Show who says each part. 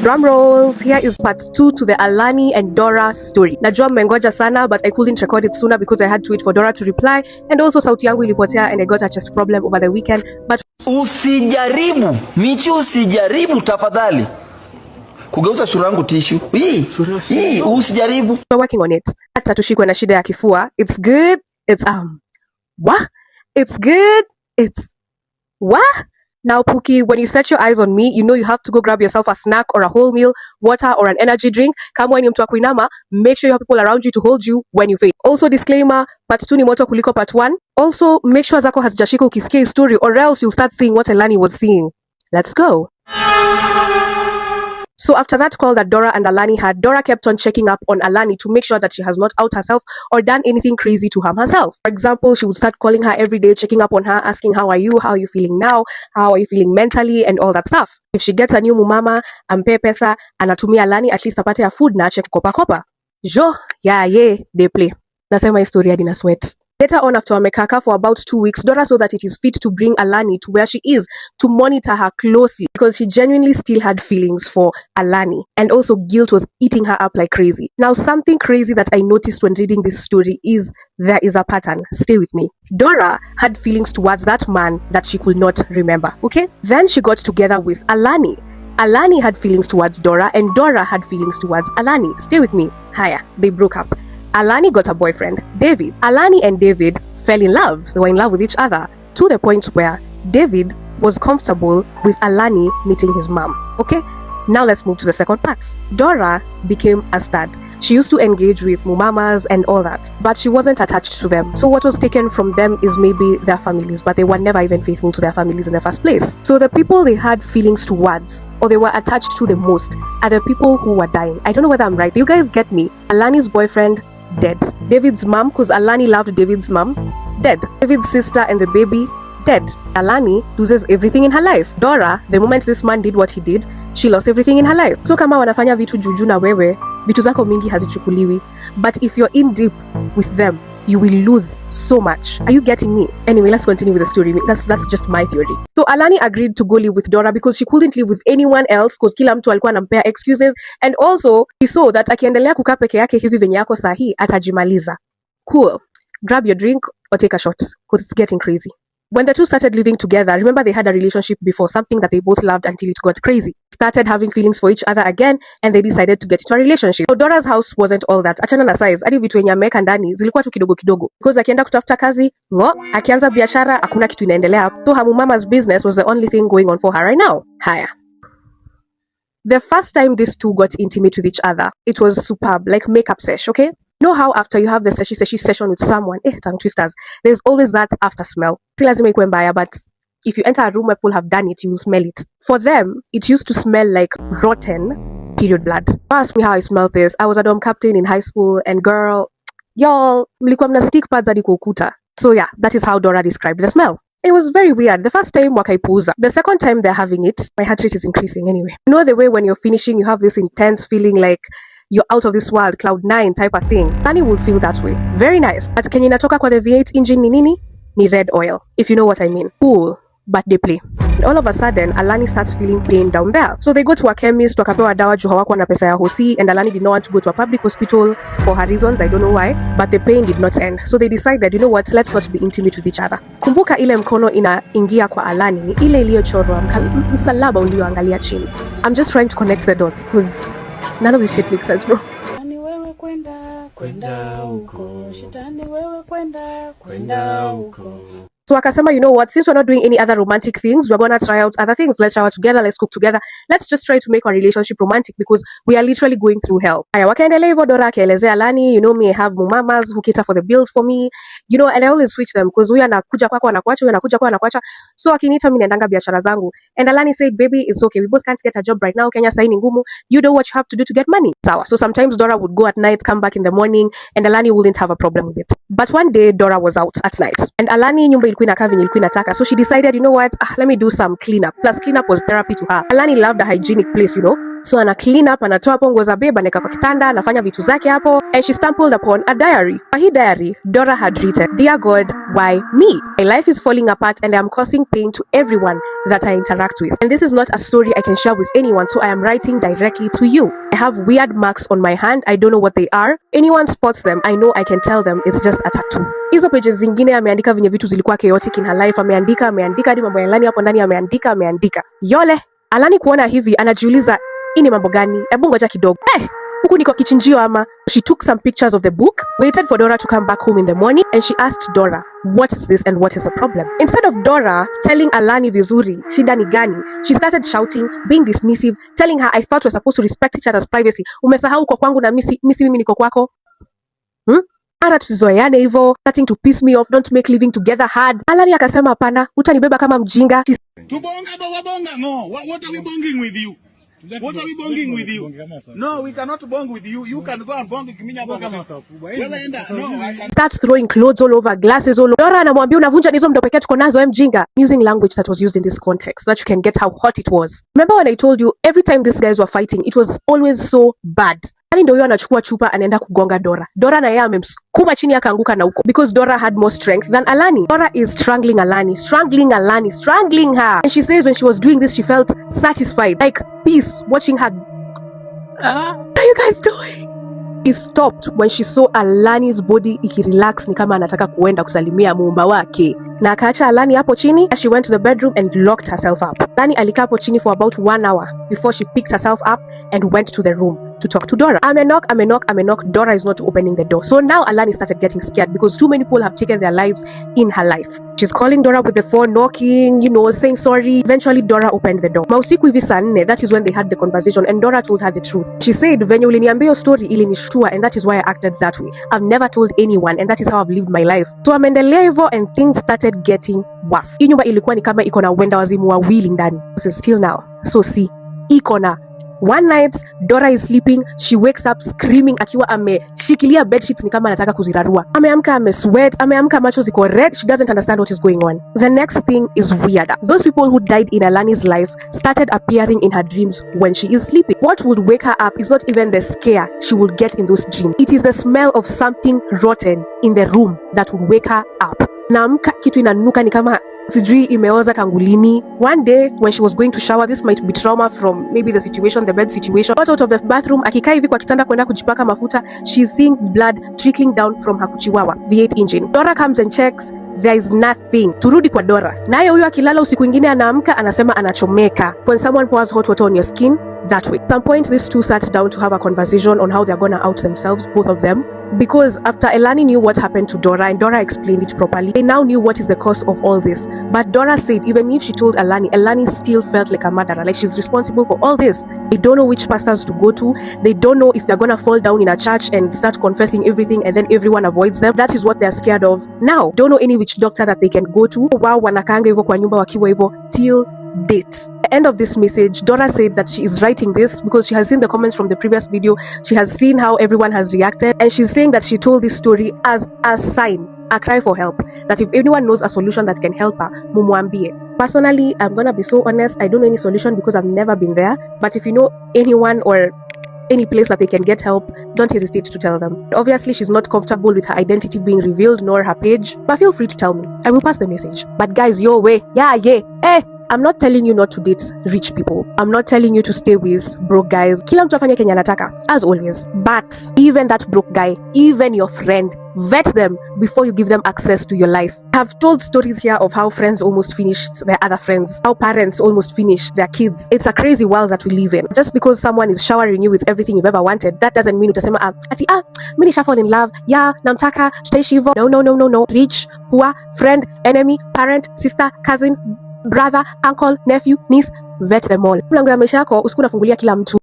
Speaker 1: Drum rolls. Here is part 2 to the Alani and Dora story. Najua mmengoja sana, but I couldn't record it sooner because I had to wait for Dora to reply, and also sauti yangu ilipotea and I got a chest problem over the weekend. But
Speaker 2: usijaribu Michi, usijaribu tafadhali kugeuza sura yangu tishu. Hii usijaribu.
Speaker 1: We're working on it. Hata tushikwe na shida ya kifua. It's good. It's what? It's good. It's what? Now, Pookie, when you set your eyes on me, you know you have to go grab yourself a snack or a whole meal, water or an energy drink. Kama wewe ni mtu wa kuinama, make sure you have people around you to hold you when you faint. Also, disclaimer, part 2 ni moto kuliko part 1. Also, make sure zako hazijashika ukisikia story, or else you'll start seeing what Alani was seeing. Let's go. So after that call that Dora and Alani had, Dora kept on checking up on Alani to make sure that she has not out herself or done anything crazy to harm herself. For example, she would start calling her every day, checking up on her, asking how are you feeling now, how are you feeling mentally, and all that stuff. If she gets a new mumama, ampe pesa, anatumia Alani at least apate ya food na check kopa. Jo, they play. Nasema historia dina sweat. Later on, after wamekaka for about 2 weeks, Dora saw that it is fit to bring Alani to where she is to monitor her closely because she genuinely still had feelings for Alani, and also guilt was eating her up like crazy. Now, something crazy that I noticed when reading this story is there is a pattern. Stay with me. Dora had feelings towards that man that she could not remember, okay? Then she got together with Alani. Alani had feelings towards Dora, and Dora had feelings towards Alani. Stay with me. Haya, they broke up. Alani got a boyfriend, David. Alani and David fell in love. They were in love with each other to the point where David was comfortable with Alani meeting his mom. Okay, now let's move to the second part. Dora became a stud. She used to engage with mumamas and all that, but she wasn't attached to them. So what was taken from them is maybe their families, but they were never even faithful to their families in the first place. So the people they had feelings towards, or they were attached to the most, are the people who were dying. I don't know whether I'm right. You guys get me? Alani's boyfriend, dead. David's mom, because Alani loved David's mom, dead. David's sister and the baby, dead. Alani loses everything in her life. Dora, the moment this man did what he did, she lost everything in her life. So kama wanafanya vitu juju na wewe, vitu zako mingi hazichukuliwi. But if you're in deep with them, you will lose so much. Are you getting me? Anyway, let's continue with the story. That's just my theory. So Alani agreed to go live with Dora because she couldn't live with anyone else because kila mtu alikuwa anampea excuses, and also he saw that akiendelea kukaa peke yake hivi venye yako sahi atajimaliza. Cool. Grab your drink or take a shot because it's getting crazy. When the two started living together, remember they had a relationship before, something that they both loved until it got crazy. Started having feelings for each other again, and they decided to get into a relationship. So Dora's house wasn't all that. Achana na size, hadi vitu yenye ameweka ndani zilikuwa tu kidogo kidogo. Because akienda kutafuta kazi, akianza biashara, hakuna kitu inaendelea. So her mama's business was the only thing going on for her right now. Haya. The first time these two got intimate with each other, it was superb, like makeup sesh, okay? You know how after you have the seshi session with someone, tongue twisters, there's always that after smell. Si lazima ikuwe mbaya, but if you enter a room where people have done it, you will smell it. For them, it used to smell like rotten period blood. Ask me how I smelled this. I was a dorm captain in high school, and girl, y'all, mlikuwa mna stick pads hadi kwa ukuta. So yeah, that is how Dora described the smell. It was very weird. The first time, wakaipuza. The second time they're having it, my heart rate is increasing anyway. You know the way when you're finishing, you have this intense feeling like you're out of this world, cloud 9 type of thing. Alani would feel that way. Very nice. But kenye inatoka kwa the V8 engine ni nini? Ni red oil, if you know what I mean. Cool, but they play. And all of a sudden, Alani starts feeling pain down there. So they go to a chemist, wakapewa dawa juu hawakuwa na pesa ya hosi, and Alani did not want to go to a public hospital for her reasons, I don't know why, but the pain did not end. So they decided, you know what, let's not be intimate with each other. Kumbuka ile mkono inaingia kwa Alani ni ile iliyochorwa msalaba ulioangalia chini. I'm just trying to connect the dots because none of this shit makes sense, bro.
Speaker 3: Kwenda huko, shetani wewe kwenda huko.
Speaker 1: So akasema, you know what, since we're not doing any other romantic things, we're gonna try out other things. Let's shower together, let's cook together. Let's just try to make our relationship romantic because we are literally going through hell. Aya, wakaendelea hivyo. Dora akaelezea Alani, you know me, I have mumamas who cater for the bills for me, you know, and I always switch them because huyu anakuja kwako anakuacha, huyu anakuja kwako anakuacha. So akiniita mimi naendanga biashara zangu. And Alani said, baby, it's okay, we both can't get a job right now, Kenya sahi ni ngumu, you know what you have to do to get money. Sawa. So sometimes Dora would go at night, come back in the morning, and Alani wouldn't have a problem with it. But one day Dora was out at night, and Alani nyumba ilikuwa inakaa venye ilikuwa inataka. So she decided, you know what, let me do some cleanup. Plus cleanup was therapy to her. Alani loved a hygienic place, you know. So ana clean up, anatoa hapo nguo za babe, anaweka kwa kitanda, anafanya vitu zake hapo, and she stumbled upon a diary. Kwa hii diary, Dora had written, "Dear God, why me? My life is falling apart and I am causing pain to everyone that I interact with. And this is not a story I can share with anyone, so I am writing directly to you. I have weird marks on my hand. I don't know what they are. Anyone spots them, I know I can tell them it's just a tattoo." Hizo pages zingine ameandika venye vitu zilikuwa chaotic in her life, ameandika hadi mambo ya Alani hapo ndani, ameandika. Yole, Alani kuona hivi anajiuliza, ini mambo gani? Ebu ngoja kidogo. Huku niko kichinjio ama? She took some pictures of the book, waited for Dora to come back home in the morning, and she asked Dora, "What is this and what is the problem?" Instead of Dora telling Alani vizuri, shida ni gani, she started shouting, being dismissive, telling her, "I thought we're supposed to respect each other's privacy. Umesahau kwa kwangu na mimi niko kwako? Ara tuzoeane hivyo, starting to piss me off, don't make living together hard." Alani akasema hapana, utanibeba kama mjinga.
Speaker 4: Tubonga wabonga, no. What are we bonging with you? What are we bonging with you? No, we cannot bong with you. You can go and bong kiminya bonga.
Speaker 1: Starts throwing clothes all over, glasses all over. Dora anamwambia unavunja hizo mdo pekee tuko nazo mjinga. Using language that was used in this context so that you can get how hot it was. Remember when I told you every time these guys were fighting, it was always so bad. Alani ndio huyo anachukua chupa anaenda kugonga Dora. Dora na yeye amemsukuma chini akaanguka na huko because Dora had more strength than Alani. Dora is strangling Alani, strangling her. And she says when she was doing this she felt satisfied, like peace watching her. What are you guys doing? She stopped when she saw Alani's body ikirelax ni kama anataka kuenda kusalimia muumba wake. Na akaacha Alani hapo chini. She went to the bedroom and locked herself up. Alani alikaa hapo chini for about 1 hour before she picked herself up and went to the room to talk to Dora. Ame knock. Dora is not opening the door. So now Alani started getting scared because too many people have taken their lives in her life. She's calling Dora with the phone, knocking, saying sorry. Eventually Dora opened the door. Mausiku hivi saa 4, that is when they had the conversation and Dora told her the truth. She said, "Venye uliniambia story ilinishtua and that is why I acted that way. I've never told anyone and that is how I've lived my life." So ameendelea hivyo and things started getting worse. Hii nyumba ilikuwa ni kama iko na wenda wazimu wawili ndani. Still now. So see, iko na. One night, Dora is sleeping, she wakes up screaming akiwa ameshikilia bedsheets ni kama anataka kuzirarua. Ameamka amesweat, ameamka macho ziko red, she doesn't understand what is going on. The next thing is weirder. Those people who died in Alani's life started appearing in her dreams when she is sleeping. What would wake her up is not even the scare she would get in those dreams. It is the smell of something rotten in the room that would wake her up. Naamka kitu inanuka ni kama sijui imeoza tangulini. One day when she was going to shower, this might be trauma from maybe the situation, the bed situation, got out of the bathroom, akikaa hivi kwa kitanda kwenda kujipaka mafuta, she's seeing blood trickling down from her kuchiwawa V8 engine. Dora comes and checks, there is nothing. Turudi kwa Dora, naye huyo akilala usiku ingine anaamka anasema anachomeka. When someone pours hot water on your skin that way. At some point these two sat down to have a conversation on how they're gonna out themselves, both of them, because after Alani knew what happened to Dora and Dora explained it properly, they now knew what is the cause of all this. But Dora said even if she told Alani, Alani still felt like a murderer, like she's responsible for all this. They don't know which pastors to go to. They don't know if they're gonna fall down in a church and start confessing everything and then everyone avoids them. That is what they're scared of now. Don't know any witch doctor that they can go to. Wow, wanakaanga hivyo kwa nyumba wakiwa hivyo till dates. At the end of this message, Dora said that she is writing this because she has seen the comments from the previous video. She has seen how everyone has reacted, and she's saying that she told this story as a sign, a cry for help, that if anyone knows a solution that can help her, mumuambie. Personally, I'm gonna be so honest, I don't know any solution because I've never been there, but if you know anyone or any place that they can get help, don't hesitate to tell them. Obviously, she's not comfortable with her identity being revealed nor her page, but feel free to tell me. I will pass the message. But guys, your way, I'm not telling you not to date rich people. I'm not telling you to stay with broke guys. Kila mtu afanye kenye anataka, as always. But even that broke guy, even your friend, vet them before you give them access to your life. I've told stories here of how friends almost finished their other friends, how parents almost finished their kids. It's a crazy world that we live in. Just because someone is showering you with everything you've ever wanted, that doesn't mean utasema mimi nisha fall in love, namtaka, tutaishi hivyo. No. Rich, poor, friend, enemy, parent, sister, cousin, brother, uncle, nephew, niece, vet them all. Mlango ya maisha yako usiku unafungulia kila mtu.